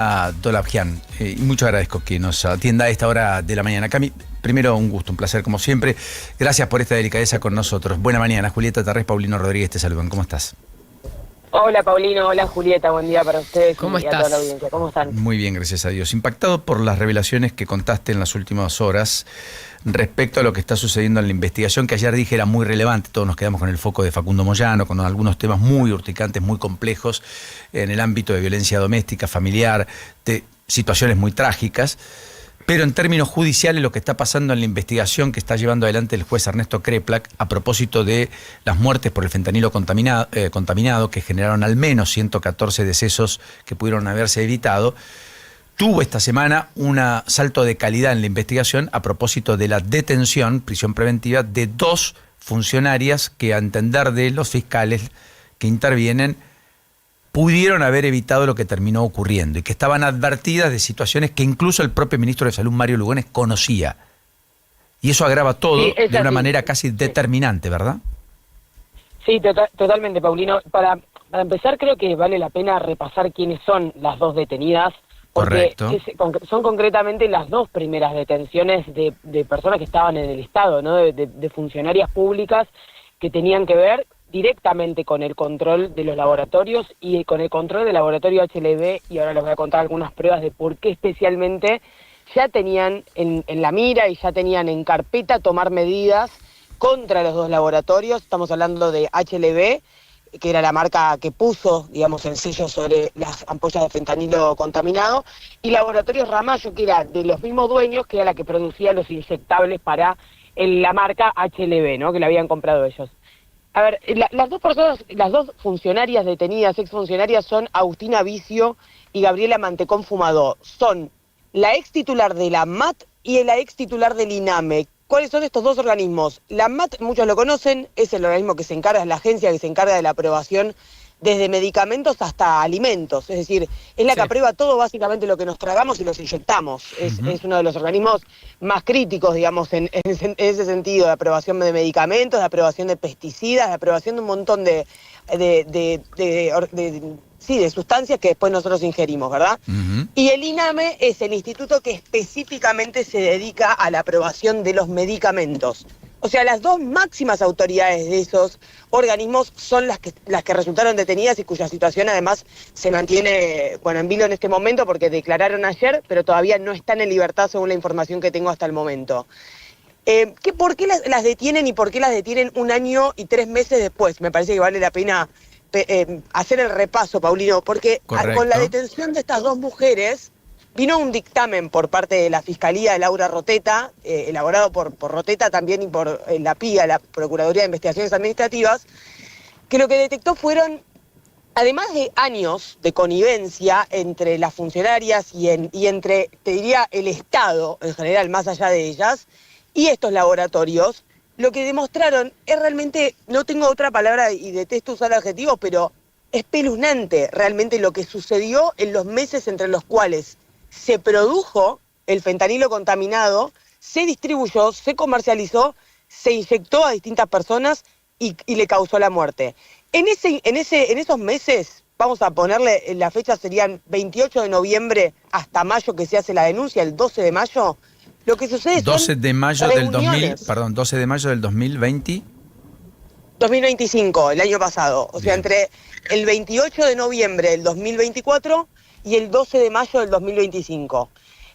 a Dolabjian, y mucho agradezco que nos atienda a esta hora de la mañana. Cami, primero un gusto, un placer como siempre. Gracias por esta delicadeza con nosotros. Buena mañana, Julieta Tarrés, Paulino Rodríguez te saludan. ¿Cómo estás? Hola Paulino, hola Julieta, buen día para ustedes ¿Cómo y a toda la estás? audiencia. ¿Cómo están? Muy bien, gracias a Dios. Impactado por las revelaciones que contaste en las últimas horas respecto a lo que está sucediendo en la investigación, que ayer dije era muy relevante. Todos nos quedamos con el foco de Facundo Moyano, con algunos temas muy urticantes, muy complejos en el ámbito de violencia doméstica, familiar, de situaciones muy trágicas. Pero en términos judiciales, lo que está pasando en la investigación que está llevando adelante el juez Ernesto Kreplak a propósito de las muertes por el fentanilo contaminado, que generaron al menos 114 decesos que pudieron haberse evitado, tuvo esta semana un salto de calidad en la investigación a propósito de la detención, prisión preventiva, de 2 funcionarias que, a entender de los fiscales que intervienen, pudieron haber evitado lo que terminó ocurriendo y que estaban advertidas de situaciones que incluso el propio ministro de Salud, Mario Lugones, conocía. Y eso agrava todo de una manera casi determinante, ¿verdad? Sí, totalmente, Paulino. Para empezar, creo que vale la pena repasar quiénes son las 2 detenidas, porque son concretamente las 2 primeras detenciones de personas que estaban en el Estado, ¿no? De funcionarias públicas que tenían que ver directamente con el control de los laboratorios y con el control del laboratorio HLB, y ahora les voy a contar algunas pruebas de por qué especialmente ya tenían en la mira y ya tenían en carpeta tomar medidas contra los 2 laboratorios. Estamos hablando de HLB, que era la marca que puso, digamos, el sello sobre las ampollas de fentanilo contaminado, y Laboratorios Ramallo, que era de los mismos dueños, que era la que producía los inyectables para la marca HLB, ¿no? Que la habían comprado ellos. A ver, las 2 personas, las 2 funcionarias detenidas, exfuncionarias, son Agustina Vicio y Gabriela Mantecón Fumado. Son la ex titular de la MAT y la ex titular del INAME. ¿Cuáles son estos 2 organismos? La MAT, muchos lo conocen, es el organismo que se encarga, es la agencia que se encarga de la aprobación desde medicamentos hasta alimentos. Es decir, es la que aprueba todo básicamente lo que nos tragamos y los inyectamos. Es uno de los organismos más críticos, digamos, en ese sentido, de aprobación de medicamentos, de aprobación de pesticidas, de aprobación de un montón de sustancias que después nosotros ingerimos, ¿verdad? Y el INAME es el instituto que específicamente se dedica a la aprobación de los medicamentos. O sea, las 2 máximas autoridades de esos organismos son las que resultaron detenidas y cuya situación además se mantiene, en vilo en este momento, porque declararon ayer, pero todavía no están en libertad según la información que tengo hasta el momento. ¿Por qué las detienen y por qué las detienen 1 año y 3 meses después? Me parece que vale la pena hacer el repaso, Paulino, porque con la detención de estas 2 mujeres vino un dictamen por parte de la Fiscalía de Laura Roteta, elaborado por Roteta también y por la PIA, la Procuraduría de Investigaciones Administrativas, que lo que detectó fueron, además de años de connivencia entre las funcionarias y entre, te diría, el Estado en general, más allá de ellas, y estos laboratorios, lo que demostraron es realmente, no tengo otra palabra y detesto usar adjetivos, pero espeluznante realmente lo que sucedió en los meses entre los cuales se produjo el fentanilo contaminado, se distribuyó, se comercializó, se inyectó a distintas personas y le causó la muerte. En esos meses, vamos a ponerle, la fecha serían 28 de noviembre hasta mayo, que se hace la denuncia, el 12 de mayo, lo que sucede 12 de mayo reuniones. del 2000, perdón, 12 de mayo del 2020. 2025, el año pasado. O sea, entre el 28 de noviembre del 2024 y el 12 de mayo del 2025.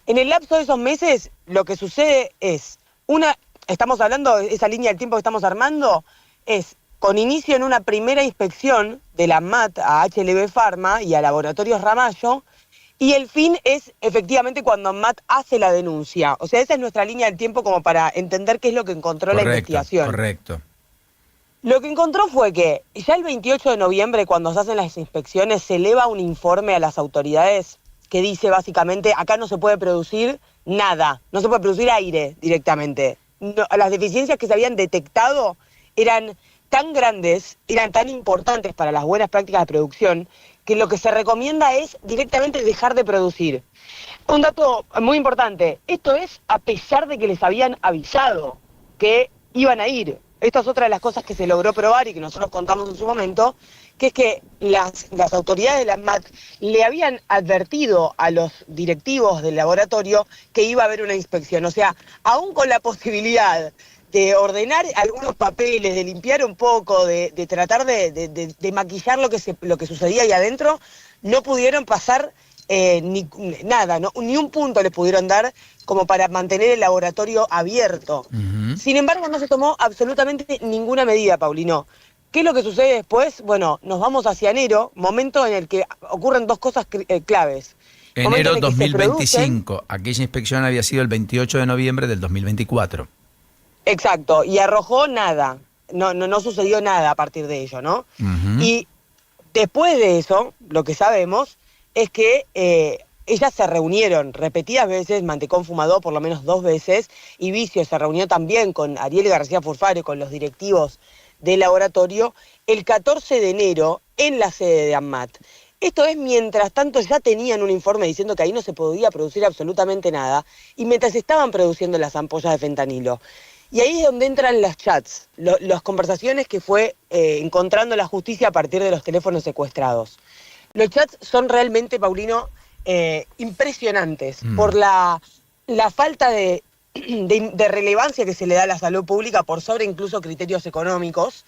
En el lapso de esos meses, lo que sucede es, estamos hablando, esa línea del tiempo que estamos armando, es con inicio en una primera inspección de la MAT a HLB Pharma y a Laboratorios Ramallo, y el fin es efectivamente cuando MAT hace la denuncia. O sea, esa es nuestra línea del tiempo como para entender qué es lo que encontró la investigación. Correcto. Lo que encontró fue que ya el 28 de noviembre, cuando se hacen las inspecciones, se eleva un informe a las autoridades que dice básicamente, acá no se puede producir nada, no se puede producir aire directamente. No, las deficiencias que se habían detectado eran tan grandes, eran tan importantes para las buenas prácticas de producción, que lo que se recomienda es directamente dejar de producir. Un dato muy importante, esto es a pesar de que les habían avisado que iban a ir. Esta es otra de las cosas que se logró probar y que nosotros contamos en su momento, que es que las autoridades de la ANMAT le habían advertido a los directivos del laboratorio que iba a haber una inspección. O sea, aún con la posibilidad de ordenar algunos papeles, de limpiar un poco, de tratar de maquillar lo que sucedía ahí adentro, no pudieron pasar nada, ¿no? Ni un punto le pudieron dar como para mantener el laboratorio abierto. Sin embargo, no se tomó absolutamente ninguna medida, Paulino. ¿Qué es lo que sucede después? Bueno, nos vamos hacia enero, momento en el que ocurren dos cosas claves. Enero 2025, aquella inspección había sido el 28 de noviembre del 2024. Exacto, y arrojó nada, no sucedió nada a partir de ello, ¿no? Y después de eso, lo que sabemos es que ellas se reunieron repetidas veces, Mantecón Fumador por lo menos 2 veces, y Vicio se reunió también con Ariel García Furfaro, con los directivos del laboratorio, el 14 de enero en la sede de ANMAT. Esto es mientras tanto ya tenían un informe diciendo que ahí no se podía producir absolutamente nada, y mientras estaban produciendo las ampollas de fentanilo. Y ahí es donde entran los chats, las conversaciones que fue encontrando la justicia a partir de los teléfonos secuestrados. Los chats son realmente, Paulino, impresionantes por la falta de relevancia que se le da a la salud pública por sobre incluso criterios económicos.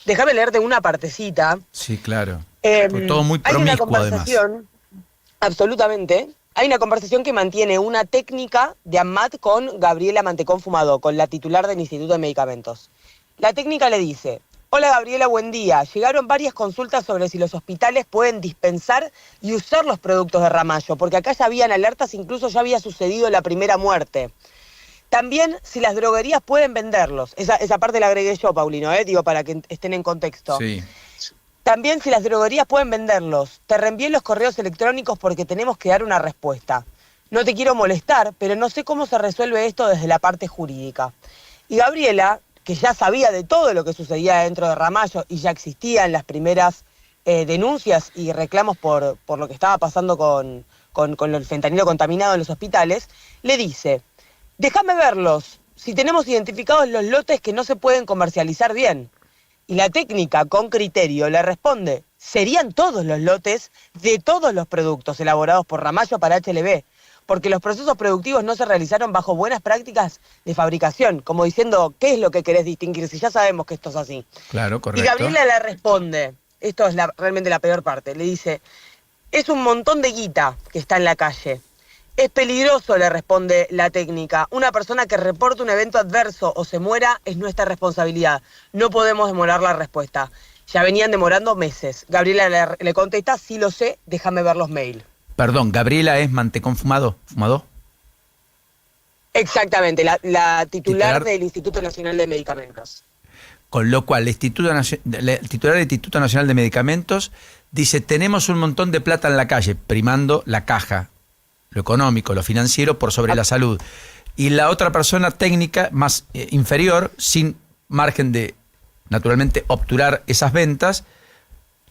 Déjame leerte una partecita. Sí, claro. Fue todo muy promiscuo, hay una conversación, además. Absolutamente. Hay una conversación que mantiene una técnica de ANMAT con Gabriela Mantecón Fumador, con la titular del Instituto de Medicamentos. La técnica le dice: hola Gabriela, buen día. Llegaron varias consultas sobre si los hospitales pueden dispensar y usar los productos de Ramallo, porque acá ya habían alertas, incluso ya había sucedido la primera muerte. También si las droguerías pueden venderlos. Esa parte la agregué yo, Paulino, digo, para que estén en contexto. Sí. También si las droguerías pueden venderlos. Te reenvié los correos electrónicos porque tenemos que dar una respuesta. No te quiero molestar, pero no sé cómo se resuelve esto desde la parte jurídica. Y Gabriela, que ya sabía de todo lo que sucedía dentro de Ramallo y ya existían las primeras denuncias y reclamos por lo que estaba pasando con el fentanilo contaminado en los hospitales, le dice: déjame verlos, si tenemos identificados los lotes que no se pueden comercializar bien. Y la técnica, con criterio, le responde: serían todos los lotes de todos los productos elaborados por Ramallo para HLB, porque los procesos productivos no se realizaron bajo buenas prácticas de fabricación, como diciendo, ¿qué es lo que querés distinguir si ya sabemos que esto es así? Claro, correcto. Y Gabriela le responde, esto es realmente la peor parte, le dice: es un montón de guita que está en la calle. Es peligroso, le responde la técnica. Una persona que reporte un evento adverso o se muera es nuestra responsabilidad. No podemos demorar la respuesta. Ya venían demorando meses. Gabriela le contesta: sí lo sé, déjame ver los mails. Perdón, Gabriela es Mantecón Fumador. Exactamente, la titular del Instituto Nacional de Medicamentos. Con lo cual, el titular del Instituto Nacional de Medicamentos dice: tenemos un montón de plata en la calle, primando la caja, lo económico, lo financiero, por sobre la salud. Y la otra persona técnica más inferior, sin margen de, naturalmente, obturar esas ventas,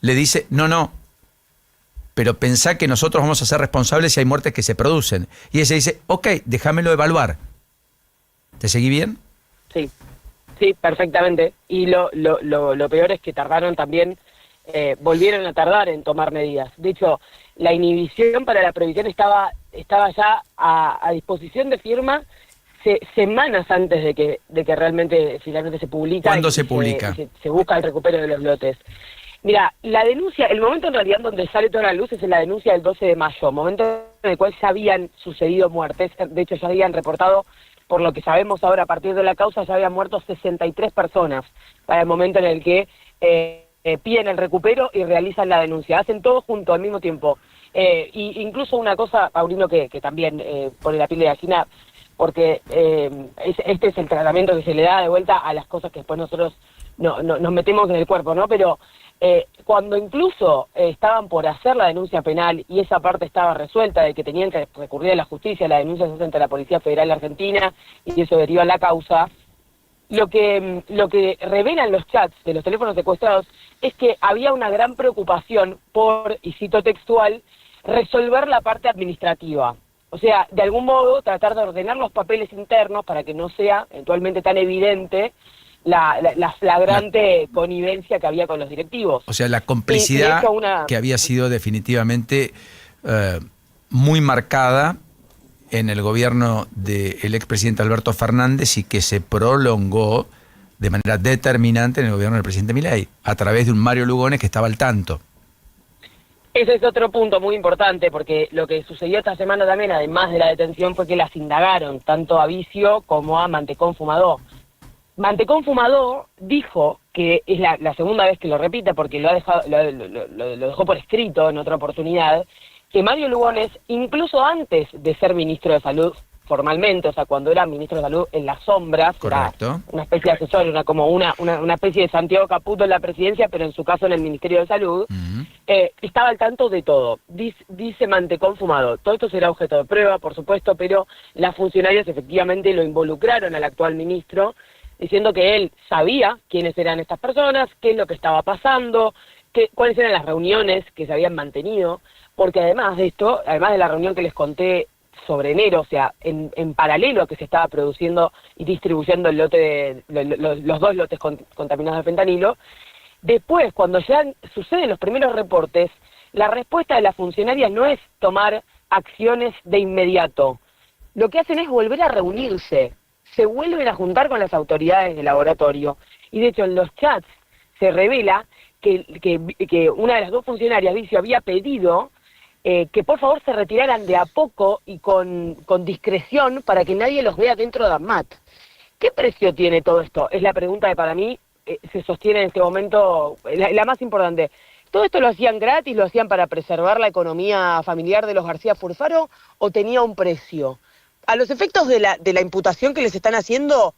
le dice: no, pero pensá que nosotros vamos a ser responsables si hay muertes que se producen. Y ella dice: ok, déjamelo evaluar. ¿Te seguí bien? Sí, perfectamente. Y lo peor es que tardaron también, volvieron a tardar en tomar medidas. De hecho, la inhibición para la prohibición estaba ya a disposición de firma semanas antes de que realmente finalmente se publica. ¿Cuándo se publica? Se busca el recupero de los lotes. Mira, la denuncia, el momento en realidad donde sale toda la luz es en la denuncia del 12 de mayo, momento en el cual ya habían sucedido muertes. De hecho, ya habían reportado, por lo que sabemos ahora a partir de la causa, ya habían muerto 63 personas para el momento en el que piden el recupero y realizan la denuncia. Hacen todo junto al mismo tiempo. Y incluso una cosa, Paulino, que también pone la piel de gallina, porque este es el tratamiento que se le da de vuelta a las cosas que después nosotros nos metemos en el cuerpo, ¿no? Pero cuando incluso estaban por hacer la denuncia penal y esa parte estaba resuelta de que tenían que recurrir a la justicia, la denuncia se hace ante la Policía Federal de Argentina y eso deriva en la causa, lo que revelan los chats de los teléfonos secuestrados es que había una gran preocupación por, y cito textual, resolver la parte administrativa. O sea, de algún modo tratar de ordenar los papeles internos para que no sea eventualmente tan evidente la flagrante connivencia que había con los directivos. O sea, la complicidad que había sido definitivamente muy marcada en el gobierno del expresidente Alberto Fernández y que se prolongó de manera determinante en el gobierno del presidente Milei, a través de un Mario Lugones que estaba al tanto. Ese es otro punto muy importante, porque lo que sucedió esta semana también, además de la detención, fue que las indagaron, tanto a Vicio como a Mantecón Fumadó. Mantecón Fumadó dijo, que es la segunda vez que lo repite, porque lo dejó por escrito en otra oportunidad, que Mario Lugones, incluso antes de ser ministro de Salud formalmente, o sea, cuando era ministro de Salud en las sombras, correcto, era una especie de asesor, una especie de Santiago Caputo en la presidencia, pero en su caso en el Ministerio de Salud, estaba al tanto de todo. Dice Mantecón Fumado, todo esto será objeto de prueba, por supuesto, pero las funcionarias efectivamente lo involucraron al actual ministro, diciendo que él sabía quiénes eran estas personas, qué es lo que estaba pasando, cuáles eran las reuniones que se habían mantenido, porque además de esto, además de la reunión que les conté sobre enero, o sea, en paralelo a que se estaba produciendo y distribuyendo el lote los dos lotes contaminados de fentanilo, después, cuando ya suceden los primeros reportes, la respuesta de las funcionarias no es tomar acciones de inmediato. Lo que hacen es volver a reunirse, se vuelven a juntar con las autoridades del laboratorio. Y de hecho, en los chats se revela que una de las dos funcionarias, Vicio, había pedido que por favor se retiraran de a poco y con discreción para que nadie los vea dentro de ANMAT. ¿Qué precio tiene todo esto? Es la pregunta que para mí se sostiene en este momento, la más importante. ¿Todo esto lo hacían gratis, lo hacían para preservar la economía familiar de los García Furfaro o tenía un precio? A los efectos de la imputación que les están haciendo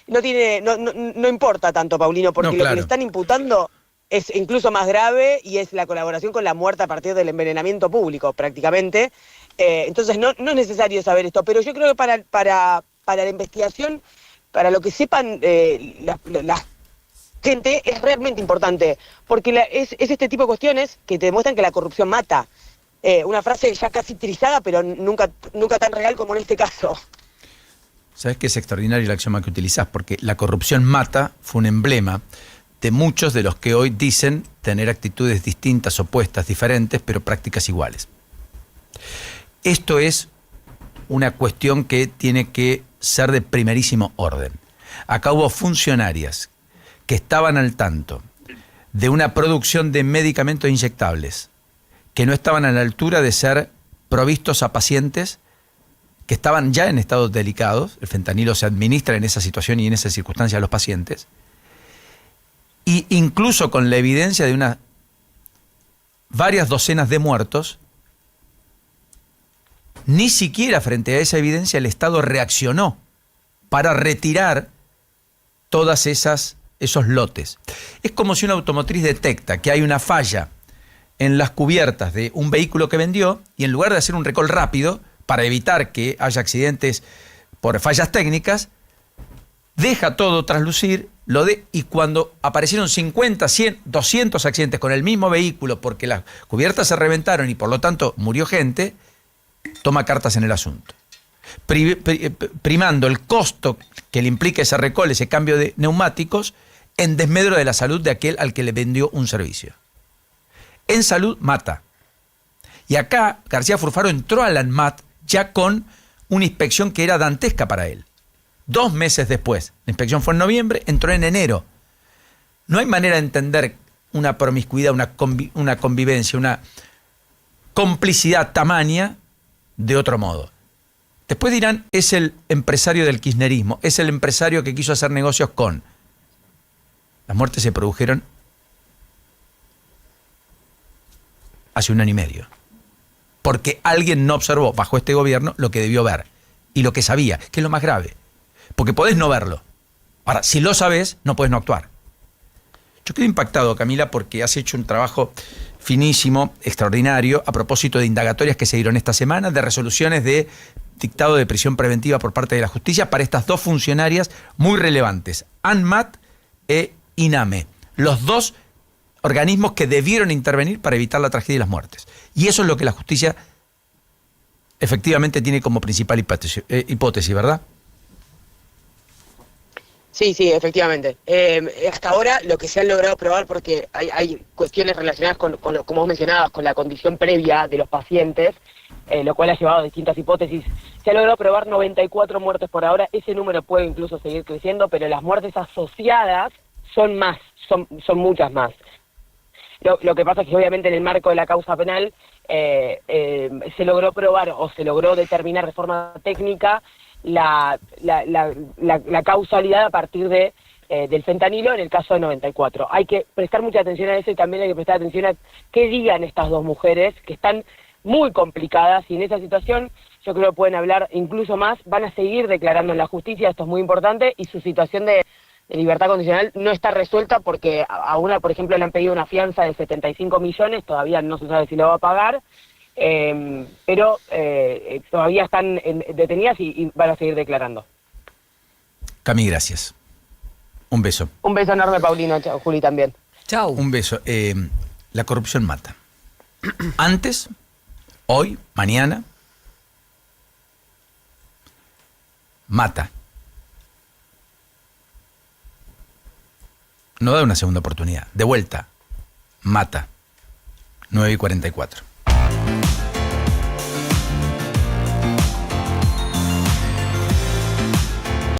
no importa tanto, Paulino, porque lo que le están imputando es incluso más grave y es la colaboración con la muerte a partir del envenenamiento público, prácticamente. Entonces no es necesario saber esto, pero yo creo que para la investigación, para lo que sepan la gente, es realmente importante, porque es este tipo de cuestiones que te demuestran que la corrupción mata. Una frase ya casi utilizada, pero nunca tan real como en este caso. Sabes que es extraordinario el axioma que utilizás, porque la corrupción mata fue un emblema de muchos de los que hoy dicen tener actitudes distintas, opuestas, diferentes, pero prácticas iguales. Esto es una cuestión que tiene que ser de primerísimo orden. Acá hubo funcionarias que estaban al tanto de una producción de medicamentos inyectables que no estaban a la altura de ser provistos a pacientes que estaban ya en estados delicados. El fentanilo se administra en esa situación y en esas circunstancias a los pacientes. Y incluso con la evidencia de varias docenas de muertos, ni siquiera frente a esa evidencia el Estado reaccionó para retirar todas esos lotes. Es como si una automotriz detecta que hay una falla en las cubiertas de un vehículo que vendió y en lugar de hacer un recall rápido para evitar que haya accidentes por fallas técnicas, deja todo traslucir, y cuando aparecieron 50, 100, 200 accidentes con el mismo vehículo porque las cubiertas se reventaron y por lo tanto murió gente, toma cartas en el asunto. Primando el costo que le implica ese recall, ese cambio de neumáticos, en desmedro de la salud de aquel al que le vendió un servicio. En salud mata. Y acá García Furfaro entró al ANMAT ya con una inspección que era dantesca para él. 2 meses después, la inspección fue en noviembre, entró en enero. No hay manera de entender una promiscuidad, una convivencia, una complicidad tamaña de otro modo. Después dirán, es el empresario del kirchnerismo, es el empresario que quiso hacer negocios con. Las muertes se produjeron hace 1 año y medio. Porque alguien no observó bajo este gobierno lo que debió ver y lo que sabía, que es lo más grave. Porque podés no verlo. Ahora, si lo sabés, no podés no actuar. Yo quedé impactado, Camila, porque has hecho un trabajo finísimo, extraordinario, a propósito de indagatorias que se dieron esta semana, de resoluciones de dictado de prisión preventiva por parte de la justicia para estas 2 funcionarias muy relevantes, ANMAT e INAME, los 2 organismos que debieron intervenir para evitar la tragedia y las muertes. Y eso es lo que la justicia efectivamente tiene como principal hipótesis, ¿verdad? Sí, sí, efectivamente. Hasta ahora lo que se han logrado probar, porque hay cuestiones relacionadas como vos mencionabas, con la condición previa de los pacientes, lo cual ha llevado a distintas hipótesis. Se ha logrado probar 94 muertes por ahora, ese número puede incluso seguir creciendo, pero las muertes asociadas son más, son muchas más. Lo que pasa es que obviamente en el marco de la causa penal se logró probar o se logró determinar de forma técnica la causalidad a partir del fentanilo en el caso de 94. Hay que prestar mucha atención a eso y también hay que prestar atención a qué digan estas dos mujeres que están muy complicadas y en esa situación yo creo que pueden hablar incluso más, van a seguir declarando en la justicia, esto es muy importante, y su situación de libertad condicional no está resuelta porque a una, por ejemplo, le han pedido una fianza de 75 millones, todavía no se sabe si lo va a pagar, pero todavía están detenidas y van a seguir declarando. Cami, gracias. Un beso. Un beso enorme, Paulino. Chao, Juli también. Chau. Un beso. La corrupción mata. Antes, hoy, mañana, mata. No da una segunda oportunidad. De vuelta, mata. 9:44.